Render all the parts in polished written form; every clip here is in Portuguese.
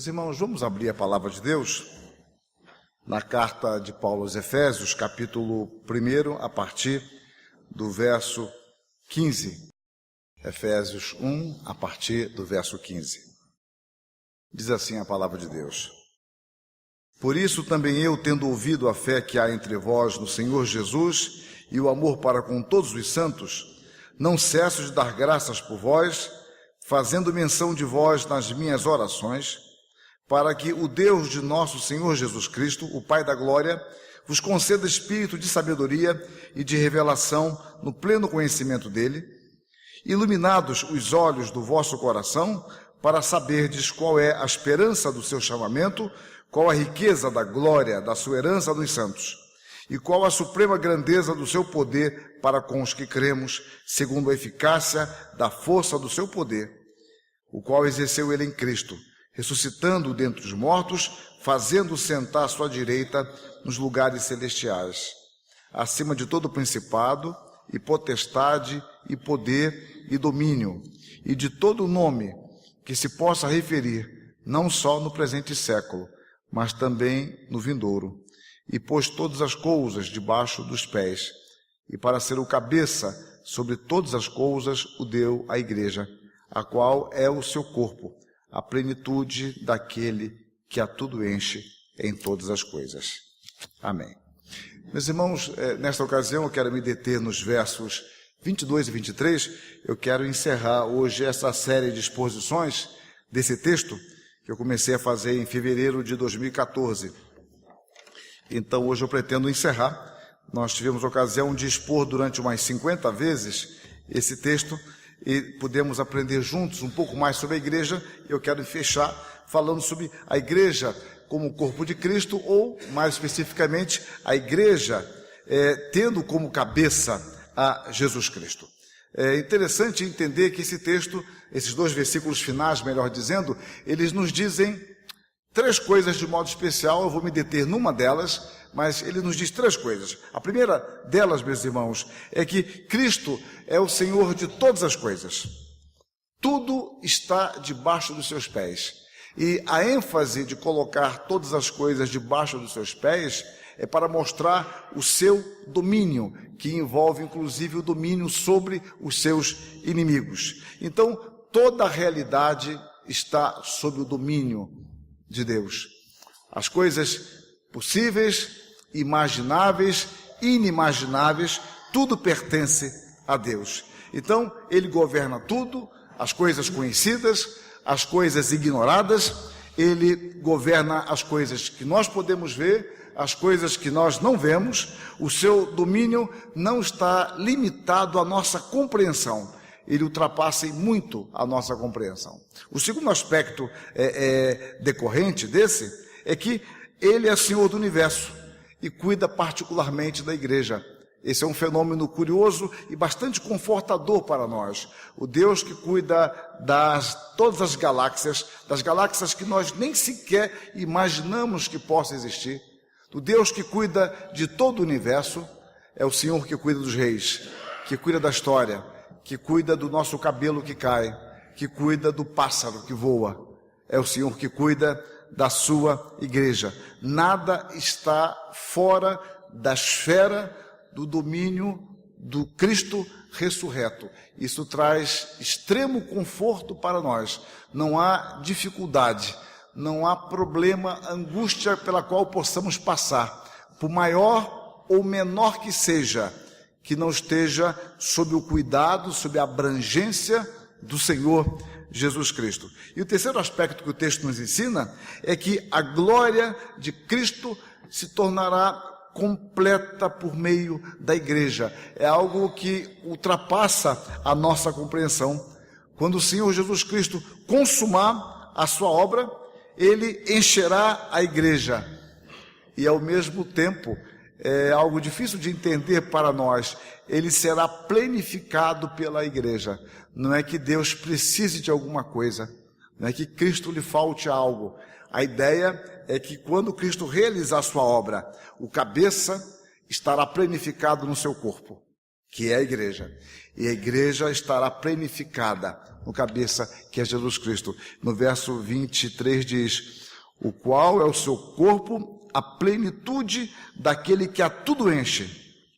Meus irmãos, vamos abrir a palavra de Deus na carta de Paulo aos Efésios, capítulo 1, a partir do verso 15. Efésios 1, a partir do verso 15. Diz assim a palavra de Deus: Por isso também eu, tendo ouvido a fé que há entre vós no Senhor Jesus e o amor para com todos os santos, não cesso de dar graças por vós, fazendo menção de vós nas minhas orações, para que o Deus de nosso Senhor Jesus Cristo, o Pai da glória, vos conceda espírito de sabedoria e de revelação no pleno conhecimento dele, iluminados os olhos do vosso coração, para saberdes qual é a esperança do seu chamamento, qual a riqueza da glória da sua herança dos santos, e qual a suprema grandeza do seu poder para com os que cremos, segundo a eficácia da força do seu poder, o qual exerceu ele em Cristo, ressuscitando-o dentre os mortos, fazendo-o sentar à sua direita nos lugares celestiais, acima de todo principado, e potestade, e poder, e domínio, e de todo nome que se possa referir, não só no presente século, mas também no vindouro, e pôs todas as coisas debaixo dos pés, e para ser o cabeça sobre todas as coisas o deu à igreja, a qual é o seu corpo, a plenitude daquele que a tudo enche em todas as coisas. Amém. Meus irmãos, nesta ocasião eu quero me deter nos versos 22 e 23. Eu quero encerrar hoje essa série de exposições desse texto que eu comecei a fazer em fevereiro de 2014. Então hoje eu pretendo encerrar. Nós tivemos a ocasião de expor durante umas 50 vezes esse texto e pudemos aprender juntos um pouco mais sobre a igreja. Eu quero fechar falando sobre a igreja como o corpo de Cristo, ou, mais especificamente, a igreja tendo como cabeça a Jesus Cristo. É interessante entender que esse texto, esses dois versículos finais, melhor dizendo, eles nos dizem três coisas de modo especial. Eu vou me deter numa delas, mas ele nos diz três coisas. A primeira delas, meus irmãos, é que Cristo é o Senhor de todas as coisas. Tudo está debaixo dos seus pés. E a ênfase de colocar todas as coisas debaixo dos seus pés é para mostrar o seu domínio, que envolve inclusive o domínio sobre os seus inimigos. Então, toda a realidade está sob o domínio de Deus. As coisas possíveis, imagináveis, inimagináveis, tudo pertence a Deus. Então, Ele governa tudo, as coisas conhecidas, as coisas ignoradas. Ele governa as coisas que nós podemos ver, as coisas que nós não vemos. O seu domínio não está limitado à nossa compreensão. Ele ultrapassa muito a nossa compreensão. O segundo aspecto decorrente desse é que Ele é Senhor do universo e cuida particularmente da igreja. Esse é um fenômeno curioso e bastante confortador para nós. O Deus que cuida todas as galáxias, das galáxias que nós nem sequer imaginamos que possa existir. O Deus que cuida de todo o universo é o Senhor que cuida dos reis, que cuida da história, que cuida do nosso cabelo que cai, que cuida do pássaro que voa. É o Senhor que cuida da sua igreja. Nada está fora da esfera do domínio do Cristo ressurreto. Isso traz extremo conforto para nós. Não há dificuldade, não há problema, angústia pela qual possamos passar, por maior ou menor que seja, que não esteja sob o cuidado, sob a abrangência do Senhor Jesus Cristo. E o terceiro aspecto que o texto nos ensina é que a glória de Cristo se tornará completa por meio da igreja. É algo que ultrapassa a nossa compreensão. Quando o Senhor Jesus Cristo consumar a sua obra, Ele encherá a igreja. E ao mesmo tempo, é algo difícil de entender para nós, Ele será plenificado pela igreja. Não é que Deus precise de alguma coisa, não é que Cristo lhe falte algo. A ideia é que quando Cristo realizar sua obra, o cabeça estará planificado no seu corpo. que é a igreja. E a igreja estará plenificada no cabeça, que é Jesus Cristo. No verso 23 diz: o qual é o seu corpo, a plenitude daquele que a tudo enche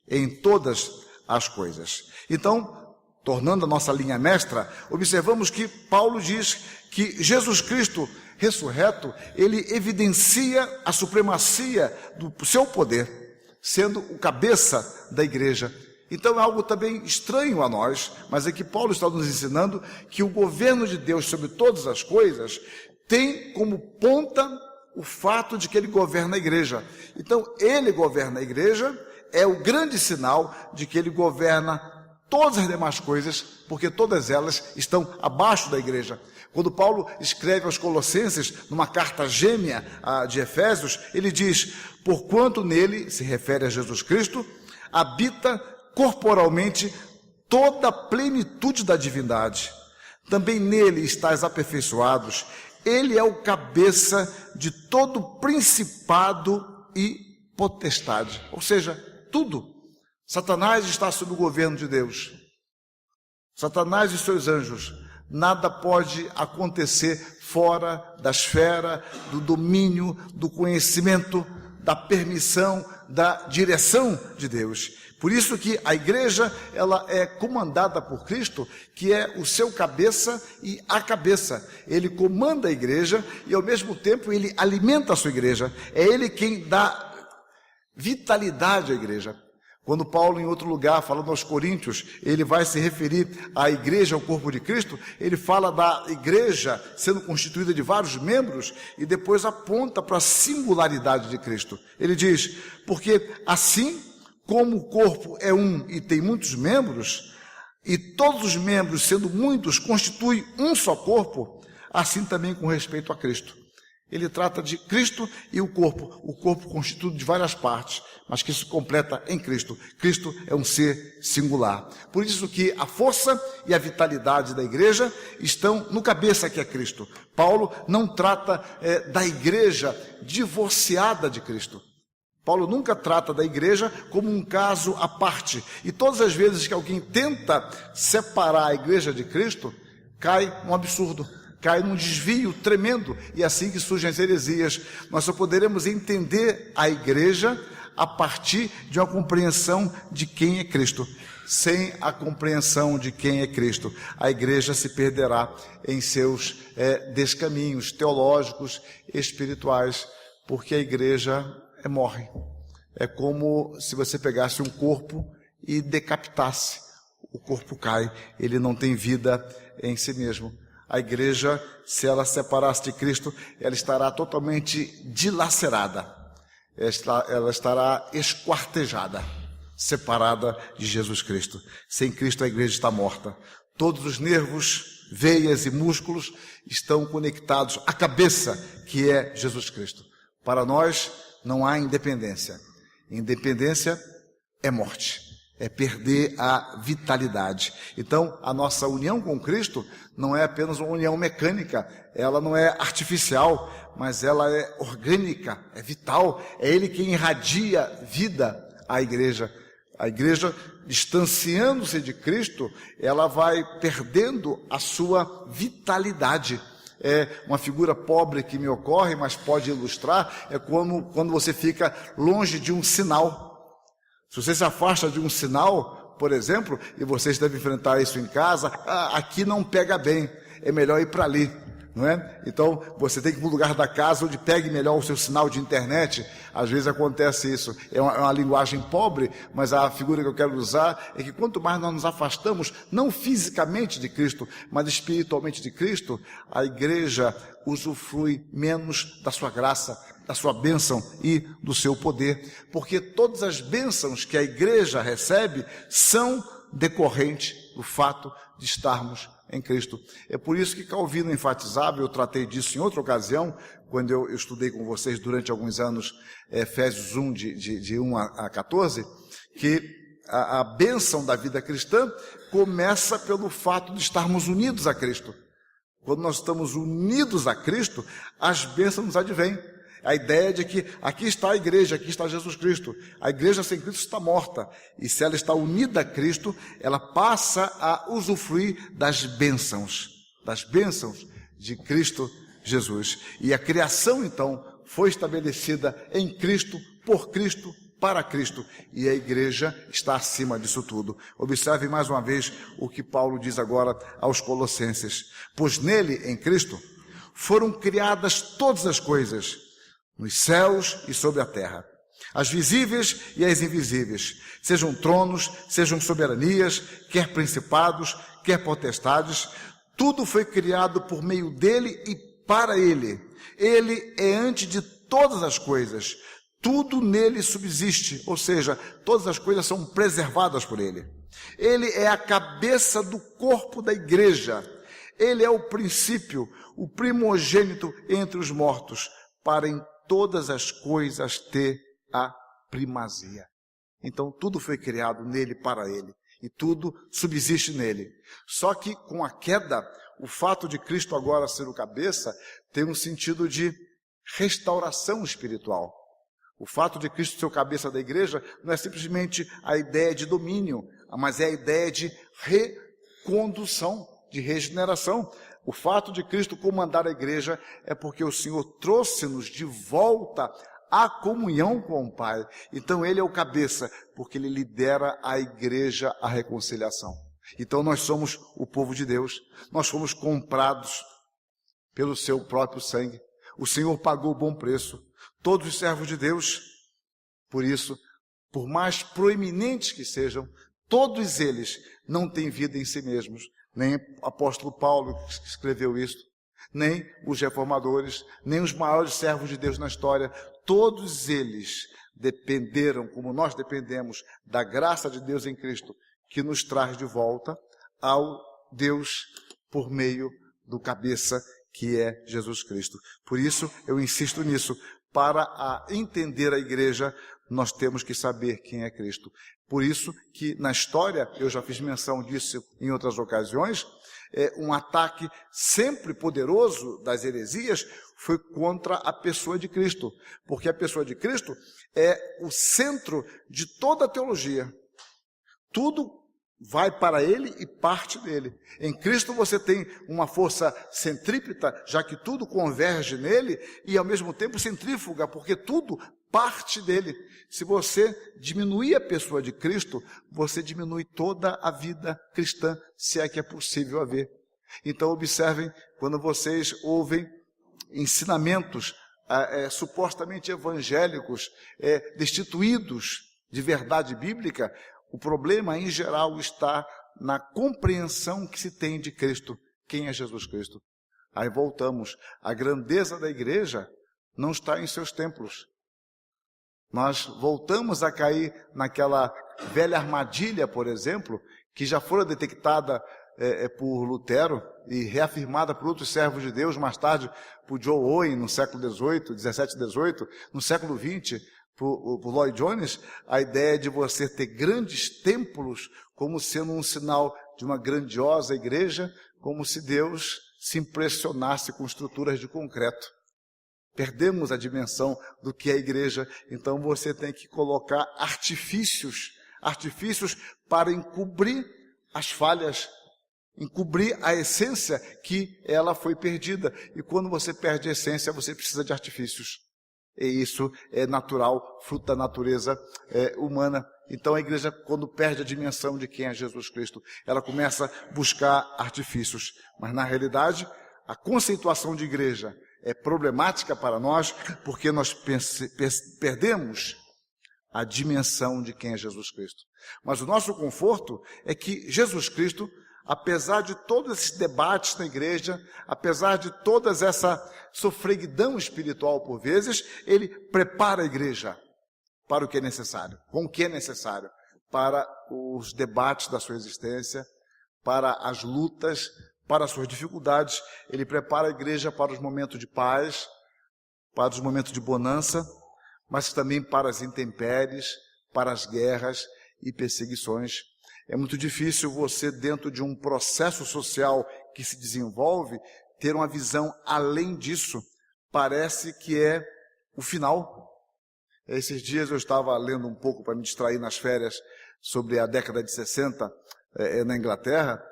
em todas as coisas. Então, tornando a nossa linha mestra, observamos que Paulo diz que Jesus Cristo ressurreto, ele evidencia a supremacia do seu poder, sendo o cabeça da igreja. Então é algo também estranho a nós, mas é que Paulo está nos ensinando que o governo de Deus sobre todas as coisas tem como ponta o fato de que ele governa a igreja. Então ele governa a igreja, é o grande sinal de que ele governa todas as demais coisas, porque todas elas estão abaixo da igreja. Quando Paulo escreve aos Colossenses, numa carta gêmea de Efésios, ele diz: porquanto nele, se refere a Jesus Cristo, habita corporalmente toda a plenitude da divindade. Também nele estáis aperfeiçoados. Ele é o cabeça de todo principado e potestade. Ou seja, tudo. Satanás está sob o governo de Deus. Satanás e seus anjos. Nada pode acontecer fora da esfera, do domínio, do conhecimento, da permissão, da direção de Deus. Por isso que a igreja, ela é comandada por Cristo, que é o seu cabeça e a cabeça. Ele comanda a igreja e ao mesmo tempo ele alimenta a sua igreja. É ele quem dá vitalidade à igreja. Quando Paulo, em outro lugar, falando aos Coríntios, ele vai se referir à igreja, ao corpo de Cristo, ele fala da igreja sendo constituída de vários membros e depois aponta para a singularidade de Cristo. Ele diz: porque assim como o corpo é um e tem muitos membros, e todos os membros, sendo muitos, constituem um só corpo, assim também com respeito a Cristo. Ele trata de Cristo e o corpo constituído de várias partes, mas que se completa em Cristo. Cristo é um ser singular. Por isso que a força e a vitalidade da igreja estão no cabeça, que é Cristo. Paulo não trata da igreja divorciada de Cristo. Paulo nunca trata da igreja como um caso à parte. E todas as vezes que alguém tenta separar a igreja de Cristo, cai num absurdo, cai num desvio tremendo. E é assim que surgem as heresias. Nós só poderemos entender a igreja a partir de uma compreensão de quem é Cristo. Sem a compreensão de quem é Cristo, a igreja se perderá em seus descaminhos teológicos, espirituais, porque a igreja morre. É como se você pegasse um corpo e decapitasse. O corpo cai, ele não tem vida em si mesmo. A igreja, se ela separasse de Cristo, ela estará totalmente dilacerada. Ela estará esquartejada, separada de Jesus Cristo. Sem Cristo a igreja está morta. Todos os nervos, veias e músculos estão conectados à cabeça, que é Jesus Cristo. Para nós não há independência. Independência é morte, é perder a vitalidade. Então, a nossa união com Cristo não é apenas uma união mecânica, ela não é artificial, mas ela é orgânica, é vital. É Ele quem irradia vida à igreja. A igreja, distanciando-se de Cristo, ela vai perdendo a sua vitalidade. É uma figura pobre que me ocorre, mas pode ilustrar, é como quando você fica longe de um sinal. Se você se afasta de um sinal, por exemplo, e vocês devem enfrentar isso em casa, aqui não pega bem, é melhor ir para ali, não é? Então, você tem que ir para um lugar da casa onde pegue melhor o seu sinal de internet. Às vezes acontece isso. É uma linguagem pobre, mas a figura que eu quero usar é que quanto mais nós nos afastamos, não fisicamente de Cristo, mas espiritualmente de Cristo, a igreja usufrui menos da sua graça, da sua bênção e do seu poder. Porque todas as bênçãos que a igreja recebe são decorrentes do fato de estarmos em Cristo. É por isso que Calvino enfatizava, eu tratei disso em outra ocasião, quando eu estudei com vocês durante alguns anos, Efésios 1, de 1 a 14, que a bênção da vida cristã começa pelo fato de estarmos unidos a Cristo. Quando nós estamos unidos a Cristo, as bênçãos nos advêm. A ideia de que aqui está a igreja, aqui está Jesus Cristo. A igreja sem Cristo está morta. E se ela está unida a Cristo, ela passa a usufruir das bênçãos de Cristo Jesus. E a criação, então, foi estabelecida em Cristo, por Cristo, para Cristo. E a igreja está acima disso tudo. Observe mais uma vez o que Paulo diz agora aos Colossenses. Pois nele, em Cristo, foram criadas todas as coisas, nos céus e sobre a terra, as visíveis e as invisíveis, sejam tronos, sejam soberanias, quer principados, quer potestades, tudo foi criado por meio dele e para ele. Ele é antes de todas as coisas, tudo nele subsiste, ou seja, todas as coisas são preservadas por ele. Ele é a cabeça do corpo da igreja, ele é o princípio, o primogênito entre os mortos, para em todas as coisas ter a primazia. Então tudo foi criado nele, para ele, e tudo subsiste nele. Só que com a queda, o fato de Cristo agora ser o cabeça tem um sentido de restauração espiritual. O fato de Cristo ser o cabeça da igreja não é simplesmente a ideia de domínio, mas é a ideia de recondução, de regeneração. O fato de Cristo comandar a igreja é porque o Senhor trouxe-nos de volta à comunhão com o Pai. Então ele é o cabeça, porque ele lidera a igreja à reconciliação. Então nós somos o povo de Deus, nós fomos comprados pelo seu próprio sangue. O Senhor pagou o bom preço. Todos os servos de Deus, por isso, por mais proeminentes que sejam, todos eles não têm vida em si mesmos. Nem o apóstolo Paulo que escreveu isso, nem os reformadores, nem os maiores servos de Deus na história. Todos eles dependeram, como nós dependemos, da graça de Deus em Cristo, que nos traz de volta ao Deus por meio do cabeça que é Jesus Cristo. Por isso, eu insisto nisso. Para entender a igreja, nós temos que saber quem é Cristo. Por isso que na história, eu já fiz menção disso em outras ocasiões, um ataque sempre poderoso das heresias foi contra a pessoa de Cristo. Porque a pessoa de Cristo é o centro de toda a teologia. Tudo vai para ele e parte dele. Em Cristo você tem uma força centrípeta, já que tudo converge nele, e ao mesmo tempo centrífuga, porque tudo parte dele. Se você diminuir a pessoa de Cristo, você diminui toda a vida cristã, se é que é possível haver. Então observem, quando vocês ouvem ensinamentos supostamente evangélicos, destituídos de verdade bíblica, o problema, em geral, está na compreensão que se tem de Cristo. Quem é Jesus Cristo? Aí voltamos. A grandeza da igreja não está em seus templos. Nós voltamos a cair naquela velha armadilha, por exemplo, que já fora detectada por Lutero e reafirmada por outros servos de Deus, mais tarde por John Owen, no século XVIII, XVII, XVIII, no século XX, por Lloyd Jones, a ideia de você ter grandes templos como sendo um sinal de uma grandiosa igreja, como se Deus se impressionasse com estruturas de concreto. Perdemos a dimensão do que é a igreja, então você tem que colocar artifícios para encobrir as falhas, encobrir a essência que ela foi perdida. E quando você perde a essência, você precisa de artifícios. E isso é natural, fruto da natureza humana. Então a igreja, quando perde a dimensão de quem é Jesus Cristo, ela começa a buscar artifícios. Mas na realidade, a conceituação de igreja é problemática para nós, porque nós perdemos a dimensão de quem é Jesus Cristo. Mas o nosso conforto é que Jesus Cristo, apesar de todos esses debates na igreja, apesar de toda essa sofreguidão espiritual por vezes, ele prepara a igreja para o que é necessário, com o que é necessário, para os debates da sua existência, para as lutas, para as suas dificuldades. Ele prepara a igreja para os momentos de paz, para os momentos de bonança, mas também para as intempéries, para as guerras e perseguições. É muito difícil você, dentro de um processo social que se desenvolve, ter uma visão além disso. Parece que é o final. Esses dias eu estava lendo um pouco para me distrair nas férias sobre a década de 60 na Inglaterra,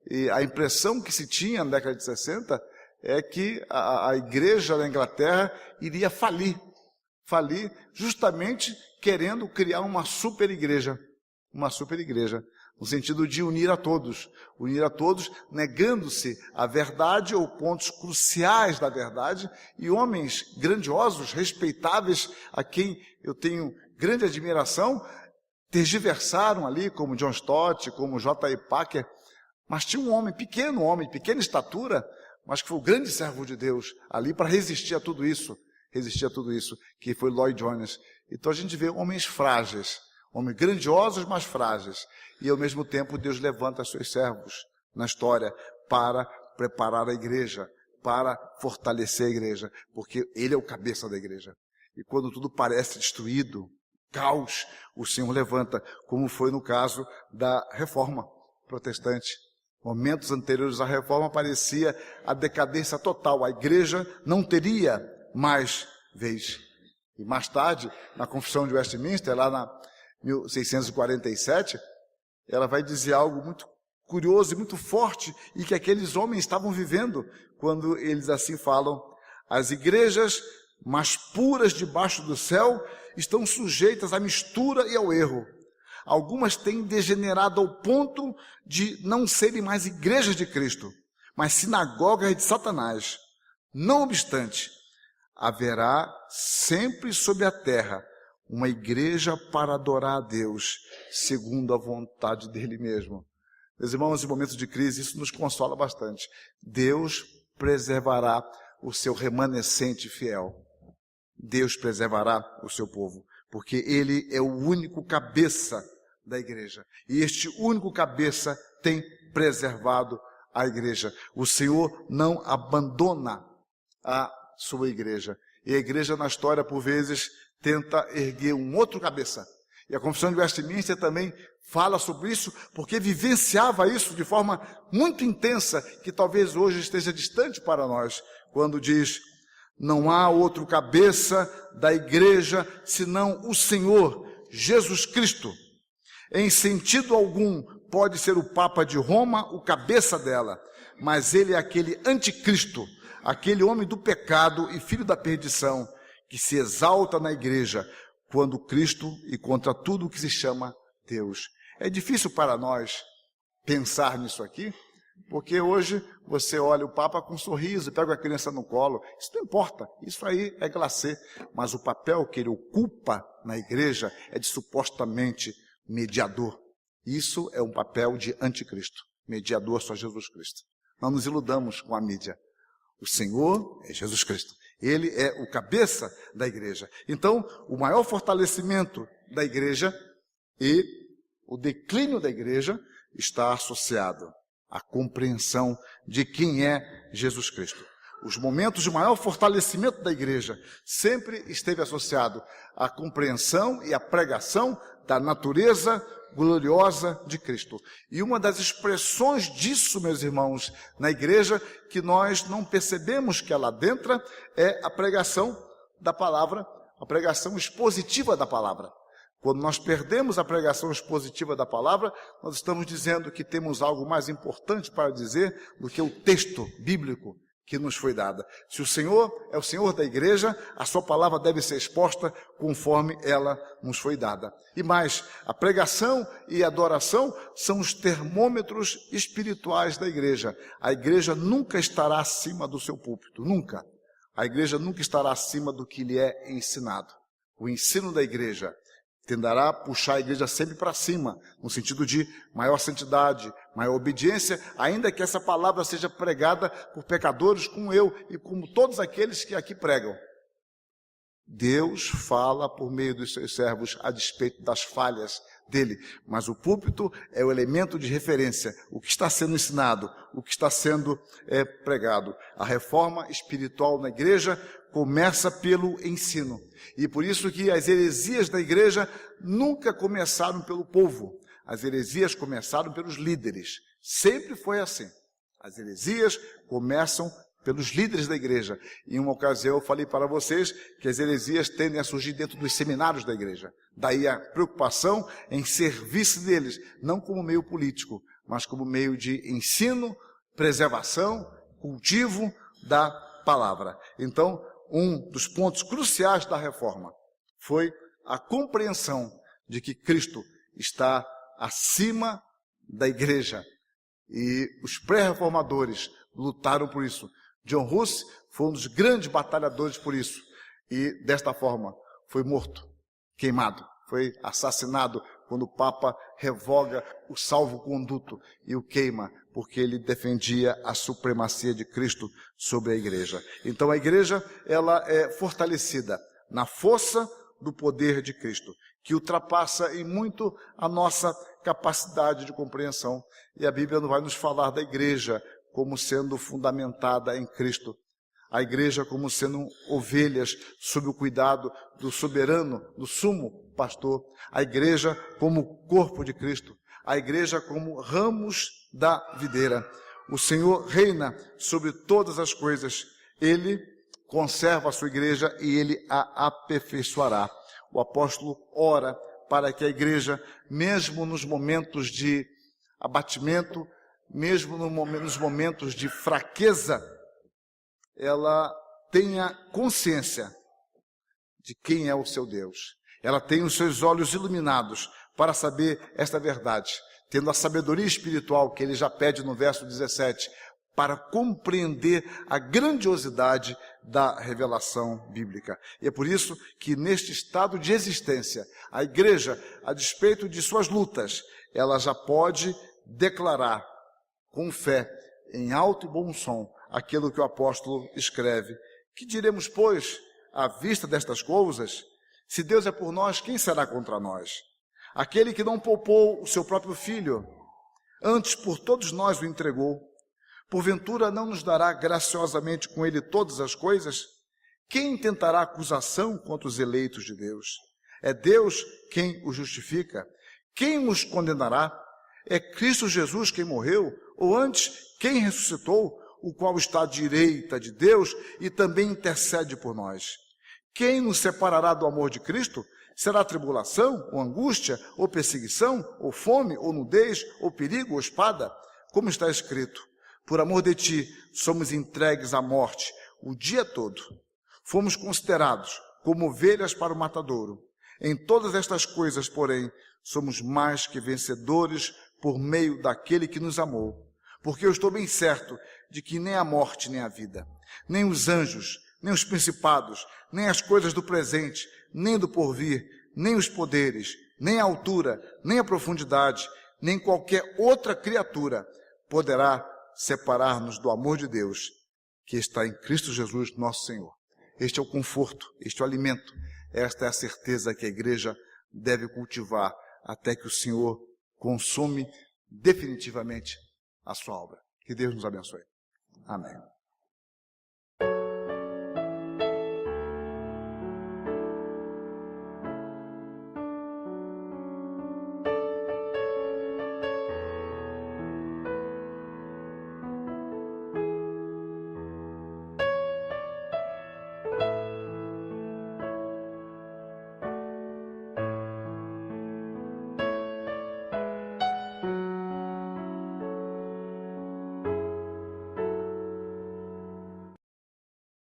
e a impressão que se tinha na década de 60 é que a igreja da Inglaterra iria falir justamente querendo criar uma super igreja, no sentido de unir a todos, negando-se a verdade ou pontos cruciais da verdade, e homens grandiosos, respeitáveis, a quem eu tenho grande admiração, tergiversaram ali, como John Stott, como J.I. Packer, mas tinha um homem, de pequena estatura, mas que foi o grande servo de Deus ali para resistir a tudo isso, que foi Lloyd Jones. Então a gente vê homens frágeis, homens grandiosos, mas frágeis, e ao mesmo tempo Deus levanta seus servos na história para preparar a igreja, para fortalecer a igreja, porque Ele é o cabeça da igreja. E quando tudo parece destruído, caos, o Senhor levanta, como foi no caso da Reforma Protestante. Momentos anteriores à Reforma parecia a decadência total, a igreja não teria mais vez. E mais tarde, na Confissão de Westminster, lá na 1647, ela vai dizer algo muito curioso e muito forte, e que aqueles homens estavam vivendo, quando eles assim falam: as igrejas mais puras debaixo do céu estão sujeitas à mistura e ao erro. Algumas têm degenerado ao ponto de não serem mais igrejas de Cristo, mas sinagogas de Satanás. Não obstante, haverá sempre sobre a terra uma igreja para adorar a Deus, segundo a vontade dele mesmo. Meus irmãos, em momentos de crise, isso nos consola bastante. Deus preservará o seu remanescente fiel. Deus preservará o seu povo, porque Ele é o único cabeça da igreja. E este único cabeça tem preservado a igreja. O Senhor não abandona a sua igreja. E a igreja na história, por vezes, tenta erguer um outro cabeça. E a Confissão de Westminster também fala sobre isso, porque vivenciava isso de forma muito intensa, que talvez hoje esteja distante para nós, quando diz: não há outro cabeça da igreja senão o Senhor Jesus Cristo. Em sentido algum pode ser o Papa de Roma o cabeça dela, mas ele é aquele anticristo, aquele homem do pecado e filho da perdição, que se exalta na igreja quando Cristo e contra tudo o que se chama Deus. É difícil para nós pensar nisso aqui, porque hoje você olha o Papa com um sorriso, pega a criança no colo. Isso não importa, isso aí é glacê. Mas o papel que ele ocupa na igreja é de supostamente mediador. Isso é um papel de anticristo. Mediador só Jesus Cristo. Não nos iludamos com a mídia. O Senhor é Jesus Cristo. Ele é o cabeça da igreja. Então, o maior fortalecimento da igreja e o declínio da igreja está associado à compreensão de quem é Jesus Cristo. Os momentos de maior fortalecimento da igreja sempre esteve associado à compreensão e à pregação da natureza gloriosa de Cristo. E uma das expressões disso, meus irmãos, na igreja, que nós não percebemos que ela adentra, é a pregação da palavra, a pregação expositiva da palavra. Quando nós perdemos a pregação expositiva da palavra, nós estamos dizendo que temos algo mais importante para dizer do que o texto bíblico que nos foi dada. Se o Senhor é o Senhor da igreja, a sua palavra deve ser exposta conforme ela nos foi dada. E mais, a pregação e a adoração são os termômetros espirituais da igreja. A igreja nunca estará acima do seu púlpito, nunca. A igreja nunca estará acima do que lhe é ensinado. O ensino da igreja tenderá a puxar a igreja sempre para cima, no sentido de maior santidade, maior obediência, ainda que essa palavra seja pregada por pecadores como eu e como todos aqueles que aqui pregam. Deus fala por meio dos seus servos a despeito das falhas dele, mas o púlpito é o elemento de referência, o que está sendo ensinado, o que está sendo pregado. A reforma espiritual na igreja começa pelo ensino. E por isso que as heresias da igreja nunca começaram pelo povo. As heresias começaram pelos líderes. Sempre foi assim. As heresias começam pelos líderes da igreja. Em uma ocasião eu falei para vocês que as heresias tendem a surgir dentro dos seminários da igreja. Daí a preocupação em serviço deles, não como meio político, mas como meio de ensino, preservação, cultivo da palavra. Então, um dos pontos cruciais da reforma foi a compreensão de que Cristo está acima da igreja. E os pré-reformadores lutaram por isso. John Huss foi um dos grandes batalhadores por isso. E, desta forma, foi morto, queimado, foi assassinado quando o Papa revoga o salvo-conduto e o queima, porque ele defendia a supremacia de Cristo sobre a igreja. Então a igreja, ela é fortalecida na força do poder de Cristo, que ultrapassa em muito a nossa capacidade de compreensão. E a Bíblia não vai nos falar da igreja como sendo fundamentada em Cristo. A igreja como sendo ovelhas sob o cuidado do soberano, do sumo pastor. A igreja como corpo de Cristo. A igreja como ramos da videira. O Senhor reina sobre todas as coisas. Ele conserva a sua igreja e ele a aperfeiçoará. O apóstolo ora para que a igreja, mesmo nos momentos de abatimento, mesmo nos momentos de fraqueza, ela tenha consciência de quem é o seu Deus. Ela tem os seus olhos iluminados para saber esta verdade, tendo a sabedoria espiritual que ele já pede no verso 17, para compreender a grandiosidade da revelação bíblica. E é por isso que neste estado de existência, a igreja, a despeito de suas lutas, ela já pode declarar com fé, em alto e bom som, aquilo que o apóstolo escreve. Que diremos, pois, à vista destas coisas? Se Deus é por nós, quem será contra nós? Aquele que não poupou o seu próprio filho, antes por todos nós o entregou, porventura não nos dará graciosamente com ele todas as coisas? Quem tentará acusação contra os eleitos de Deus? É Deus quem os justifica. Quem os condenará? É Cristo Jesus quem morreu, ou antes, quem ressuscitou, o qual está à direita de Deus e também intercede por nós. Quem nos separará do amor de Cristo? Será tribulação, ou angústia, ou perseguição, ou fome, ou nudez, ou perigo, ou espada? Como está escrito, por amor de ti somos entregues à morte o dia todo. Fomos considerados como ovelhas para o matadouro. Em todas estas coisas, porém, somos mais que vencedores por meio daquele que nos amou. Porque eu estou bem certo de que nem a morte, nem a vida, nem os anjos, nem os principados, nem as coisas do presente, nem do porvir, nem os poderes, nem a altura, nem a profundidade, nem qualquer outra criatura poderá separar-nos do amor de Deus, que está em Cristo Jesus, nosso Senhor. Este é o conforto, este é o alimento, esta é a certeza que a igreja deve cultivar até que o Senhor consome definitivamente a sua obra. Que Deus nos abençoe. Amém.